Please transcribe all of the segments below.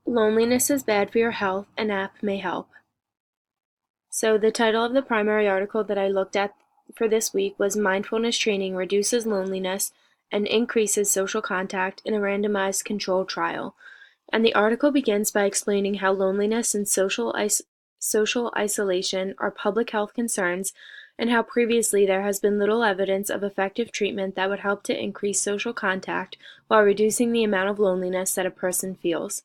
Loneliness is bad for your health, an app may help. So the title of the primary article that I looked at for this week was Mindfulness Training Reduces Loneliness and Increases Social Contact in a Randomized Controlled Trial. And the article begins by explaining how loneliness and social isolation are public health concerns and how previously there has been little evidence of effective treatment that would help to increase social contact while reducing the amount of loneliness that a person feels.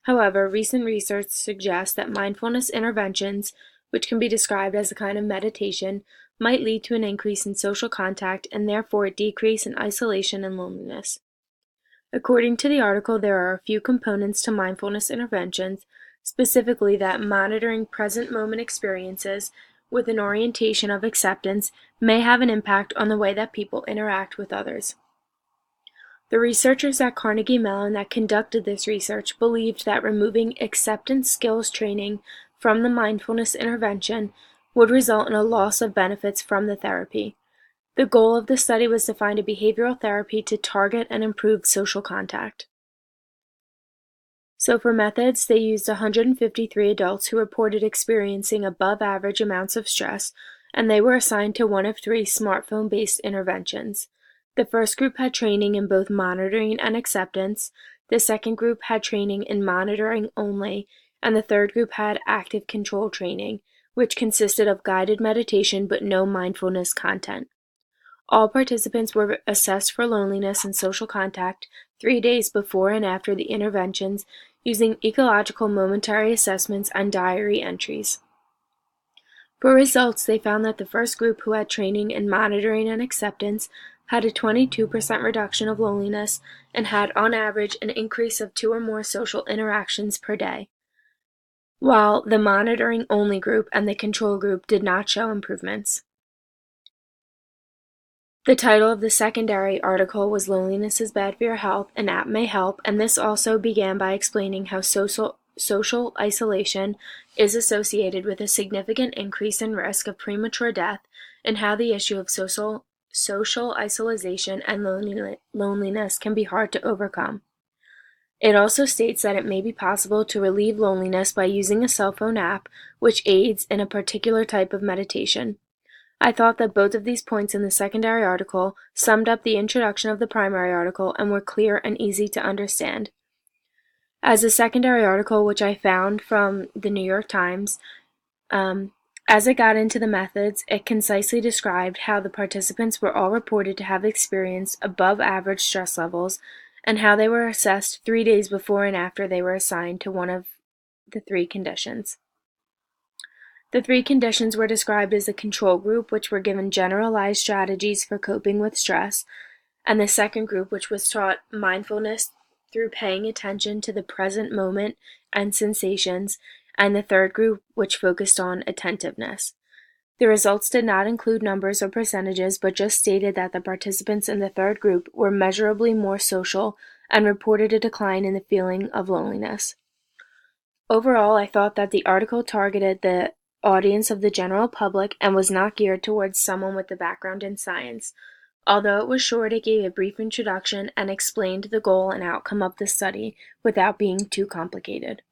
However, recent research suggests that mindfulness interventions, which can be described as a kind of meditation, might lead to an increase in social contact and therefore a decrease in isolation and loneliness. According to the article, there are a few components to mindfulness interventions, specifically that monitoring present moment experiences with an orientation of acceptance may have an impact on the way that people interact with others. The researchers at Carnegie Mellon that conducted this research believed that removing acceptance skills training from the mindfulness intervention would result in a loss of benefits from the therapy. The goal of the study was to find a behavioral therapy to target and improve social contact. So for methods, they used 153 adults who reported experiencing above average amounts of stress, and they were assigned to one of three smartphone-based interventions. The first group had training in both monitoring and acceptance, the second group had training in monitoring only, and the third group had active control training, which consisted of guided meditation but no mindfulness content. All participants were assessed for loneliness and social contact 3 days before and after the interventions using ecological momentary assessments and diary entries. For results, they found that the first group, who had training in monitoring and acceptance, had a 22% reduction of loneliness and had, on average, an increase of 2 or more social interactions per day, while the monitoring-only group and the control group did not show improvements. The title of the secondary article was Loneliness is Bad for Your Health, an App May Help, and this also began by explaining how social isolation is associated with a significant increase in risk of premature death and how the issue of social isolation and loneliness can be hard to overcome. It also states that it may be possible to relieve loneliness by using a cell phone app, which aids in a particular type of meditation. I thought that both of these points in the secondary article summed up the introduction of the primary article and were clear and easy to understand. As a secondary article, which I found from the New York Times, as it got into the methods, it concisely described how the participants were all reported to have experienced above average stress levels and how they were assessed 3 days before and after they were assigned to one of the three conditions. The three conditions were described as a control group, which were given generalized strategies for coping with stress, and the second group, which was taught mindfulness through paying attention to the present moment and sensations, and the third group, which focused on attentiveness. The results did not include numbers or percentages, but just stated that the participants in the third group were measurably more social and reported a decline in the feeling of loneliness. Overall, I thought that the article targeted the audience of the general public and was not geared towards someone with a background in science. Although it was short, it gave a brief introduction and explained the goal and outcome of the study without being too complicated.